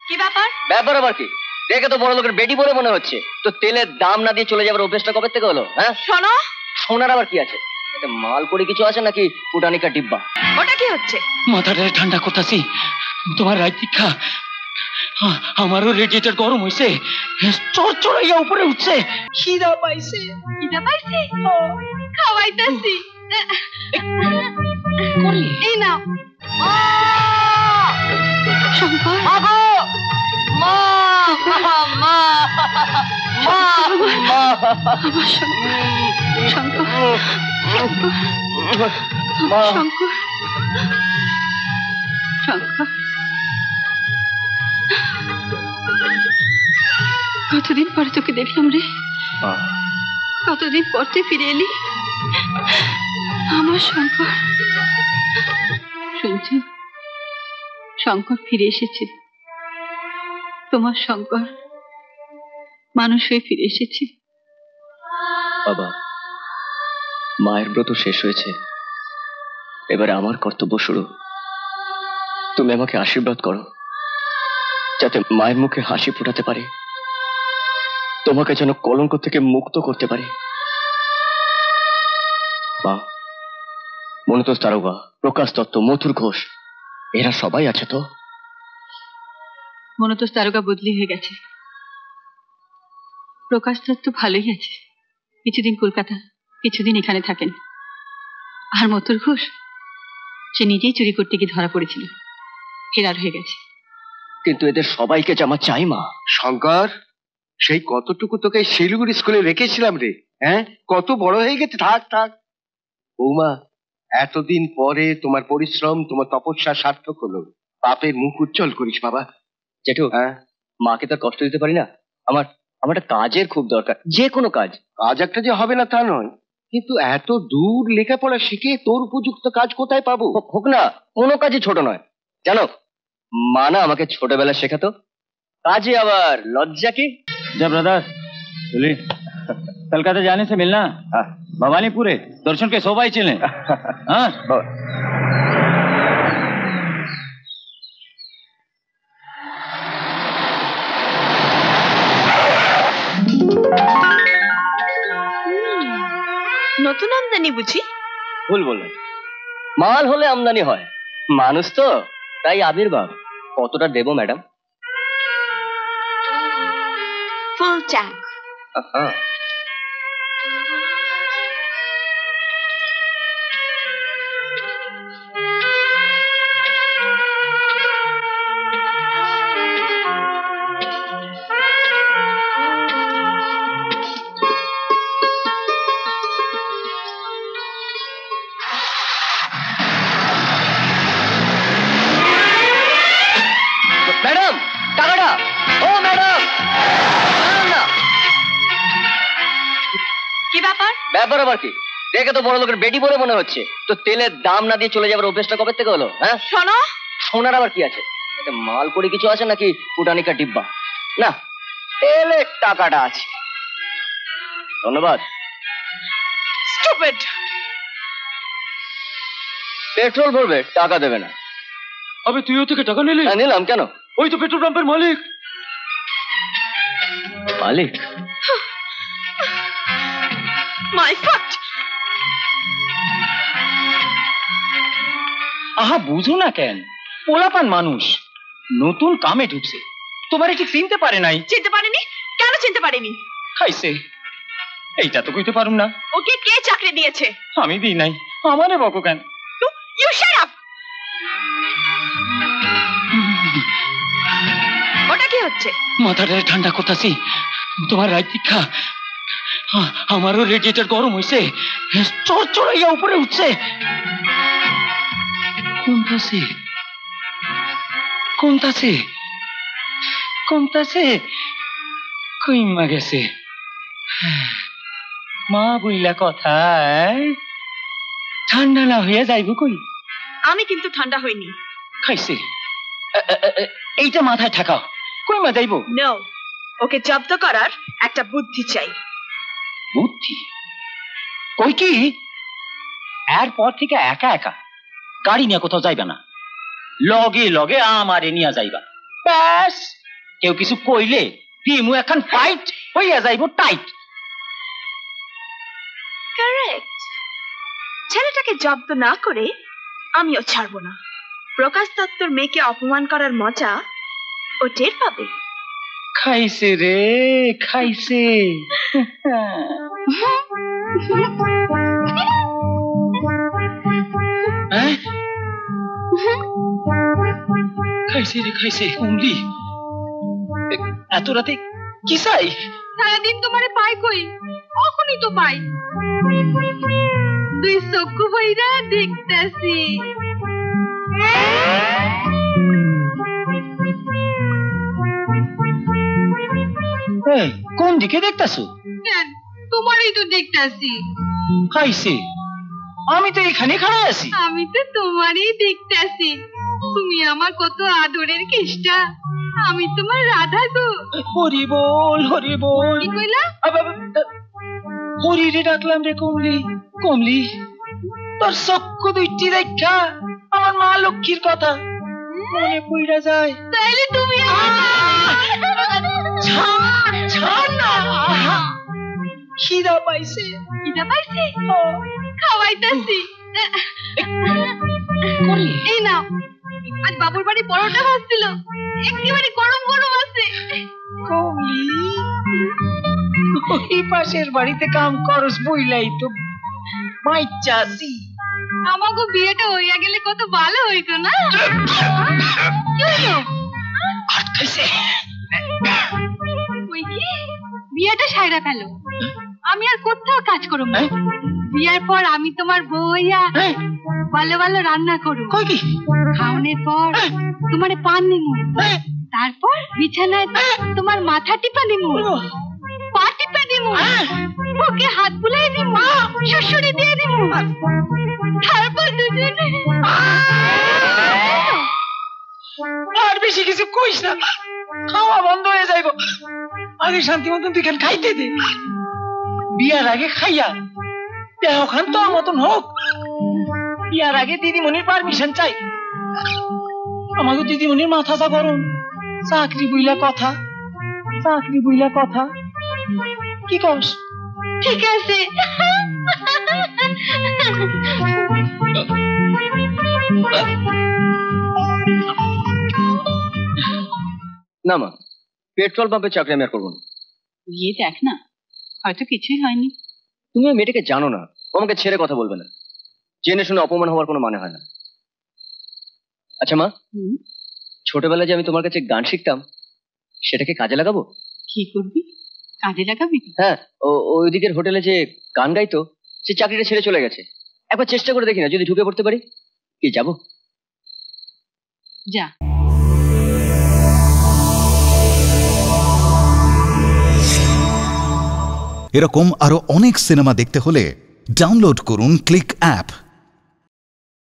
কি ব্যাপার? ব্যাপার আবার কি? দেখে তো বড় লোকের বেটি বলে মনে হচ্ছে। তো তেলের দাম না দিয়ে চলে যাবার অভ্যেসটা কবে থেকে হলো? হ্যাঁ, শোনো, সোনার আবার কি আছে? এতে মাল করে কিছু আছে নাকি পুটানিকা ডিব্বা? ওটা কি হচ্ছে? মাথাটা ঠান্ডা করতেছি। তোমার রাত দীক্ষা আমারও রেডিয়েটর গরম হয়েছে, চড়চড়াইয়া উপরে উঠছে। খিদা পাইছে। খিদা পাইছে? খাওয়াইতেছি। এই নাও। শঙ্কর, মাগো, মা, মা, মা, মা, মা, শঙ্কর, মা, শঙ্কর, শঙ্কর, কতদিন পরে তোকে দেখলাম রে। কতদিন পর তুই ফিরে এলি আমার শঙ্কর। শুনছ, শঙ্কর ফিরে এসেছে। তোমার শঙ্কর মানুষ হয়ে ফিরে এসেছে। বাবা, মায়ের ব্রত শেষ হয়েছে, এবারে আমার কর্তব্য শুরু। তুমি আমাকে আশীর্বাদ করো যাতে মায়ের মুখে হাসি ফোটাতে পারে, তোমাকে যেন কলঙ্ক থেকে মুক্ত করতে পারে। মা, মনতোষ দারোগা, প্রকাশ দত্ত, মথুর ঘোষ, এরা সবাই আছে তো? মনতোষ দারোগা বদলি হয়ে গেছে। প্রকাশ দত্ত ভালোই আছে, কিছুদিন কলকাতা, কিছুদিন এখানে থাকেন। আর মথুর ঘোষ, সে নিজেই চুরি করতে গিয়ে ধরা পড়েছিল, ফেরার হয়ে গেছে। কিন্তু এদের সবাইকে যে আমার চাই মা। শঙ্কর, সেই কতটুকু তোকে শিলিগুড়ি স্কুলে রেখেছিলাম রে। হ্যাঁ, কত বড় হয়ে গেছে। থাক থাক বৌমা, এতদিন পরে তোমার পরিশ্রম, তোমার তপস্যা সার্থক হলো। পাপের মুখ উজ্জ্বল করিস বাবা। জেঠু, হ্যাঁ, মাকে তার কষ্ট দিতে পারি না। আমার আমার একটা কাজের খুব দরকার, যে কোনো কাজ। কাজ একটা যে হবে না তা নয়, কিন্তু এত দূর লেখাপড়া শিখে তোর উপযুক্ত কাজ কোথায় পাবো? হোক না, কোনো কাজই ছোট নয়। জানো, মা না আমাকে ছোটবেলা শেখাতো কাজে আবার লজ্জা কি। जब ब्रदर चलिए, कलकत्ता जाने से मिलना। भवानीपुरे दर्शन के शोभा ही चले। हाँ, নতুন আমদানি বুঝি? ভুল বললাম, মাল হলে আমদানি হয়, মানুষ তো তাই আবির্ভাব। কতটা দেবো ম্যাডাম? Full tank. ম্যাডাম, টাকাটা। ও ম্যাডাম, না। কি ব্যাপার? ব্যাপার আবার কি? দেখে তো বড় লোকের বেটি বলে মনে হচ্ছে। তো তেলের দাম না দিয়ে চলে যাবার অভ্যেসটা কবে থেকে হলো? হ্যাঁ, শোনো, সোনার আবার কি আছে? এতে মাল করে কিছু আছে নাকি পুটানিকা ডিব্বা? না, তেলের টাকাটা আছে। ধন্যবাদ। স্টুপিড। পেট্রোল ভরবে, টাকা দেবে না। अबे तू থেকে টাকা নিলি? হ্যাঁ, নিলাম। কেন? ওই তো পেট্রোল পাম্পের মালিক। মালিক? মাই ফট। আহা, বুঝো না কেন? পোলাপান মানুষ, নতুন কামে ঢুকছে, তোমারে ঠিক চিনতে পারে নাই। চিনতে পারিনি? কেন চিনতে পারিনি? খাইছে, এইটা তো কইতে পারুম না। ওকে কে চাকরি দিয়েছে? আমি দিই নাই, আমারে বকো কেন? You shut up. ওটা কি হচ্ছে? মাথাটা ঠান্ডা করতেছি। তোমার রাত দীক্ষা আমারও রেডিয়েটর গরম হয়েছে, চড়চড়াইয়া উপরে উঠছে। কমতাছে, কমতাছে, কমতাছে, কইমা গেছে। মা বইলা কথা, ঠান্ডা না হইয়া যাইব কই? আমি কিন্তু ঠান্ডা হইনি। খাইছে, এইটা মাথায় ঠাকাও, কইমা যাইব? নো, ওকে জব্দ করার একটা বুদ্ধি চাই। বুদ্ধি? কই কি? এরপর থেকে একা একা গাড়ি নিয়ে কোথাও যাইবা না, লগে লগে আমারে নিয়ে যাইবা। ব্যাস কেউ কিছু কইলে দিমু এখন ফাইট হইয়া যাইব টাইট। কারেক্ট। ছেলেটাকে জব্দ না করে আমিও ছাড়বো না। প্রকাশ দত্তর মেয়েকে অপমান করার মজা ও টের পাবে। খাইছে রে খাইছে। খাইছে রে খাইছে। কমলি এত রাতে কি চাই? সারাদিন তোমারে পাই কই? কখনই তো পাই। দুই চক্ষু বইরা দেখতেছি। কোন দিকে দেখতেছো? তোমারই তো দেখতেছি। খাইছে আমি তো এখানে খাড়া আছি। আমি তো তোমারই দেখতেছি। তুমি আমার কত আদরের কেষ্টা। আমি তোমার রাধা গো। হরি বল হরি বল। কি কইলা? হরি রে ডাকলাম রে কমলি। কমলি তোর চক্ষু দুইটি দেখা আমার মা লক্ষ্মীর কথা মনে পড়া যায়। তাইলে তুমি ছাড় না। খিদা পাইছে। খিদা পাইছে? খাওয়াইতাছি। এই নাও, আজ বাবুর বাড়ি পরোটা ভাজছিল, একেবারে গরম গরম আছে। কমলি ওই পাশের বাড়িতে কাম করস বইলাই তো মাইচাছি। আমাগো বিয়েটা হইয়া গেলে কত ভালো হইতো না? কি হইলো? আটকাইছে। ওই কি বিয়েটা সাইরা ফেল। আমি আর কোথাও কাজ করব না। বিয়ের পর আমি তোমার বউ হইয়া ভালো ভালো রান্না করব। খাওয়ানোর পর তোমারে পান নিমু, তারপর বিছানায় তোমার মাথা টিপা দিমু, পা টিপা দিমু, বুকে হাত বুলাই দিমু, শ্বশুরি দিয়ে দিমু, তারপর দুজনে। আর বেশি কিছু কইস না, খাওয়া বন্ধ হয়ে যাইব। আগে শান্তি মতন তুই খান খাইতে দে। বিয়ার আগে খাইয়া দেহ খান তোর মতন হোক। বিয়ার আগে দিদিমণির পারমিশন চাই। আমাকে দিদিমণির মাথাটা গরম। চাকরি বইলা কথা, চাকরি বইলা কথা। কি কস? ঠিক আছে। না মা, পেট্রোল পাম্পে চাকরি আমি আর করবো না। গিয়ে দেখ না, হয়তো কিছুই হয়নি। তুমি ওই মেয়েটাকে জানো না, ও আমাকে ছেড়ে কথা বলবে না। জেনে শুনে অপমান হওয়ার কোনো মানে হয় না। আচ্ছা মা, ছোটবেলায় যে আমি তোমার কাছে গান শিখতাম, সেটাকে কাজে লাগাবো? কি করবি? কাজে লাগাবি? হ্যাঁ, ওই দিকের হোটেলে যে গান গাইতো, সে চাকরিটা ছেড়ে চলে গেছে। একবার চেষ্টা করে দেখি না, যদি ঢুকে পড়তে পারি। কি যাবো? যা। এরকম আরো অনেক সিনেমা দেখতে হলে ডাউনলোড করুন ক্লিক অ্যাপ।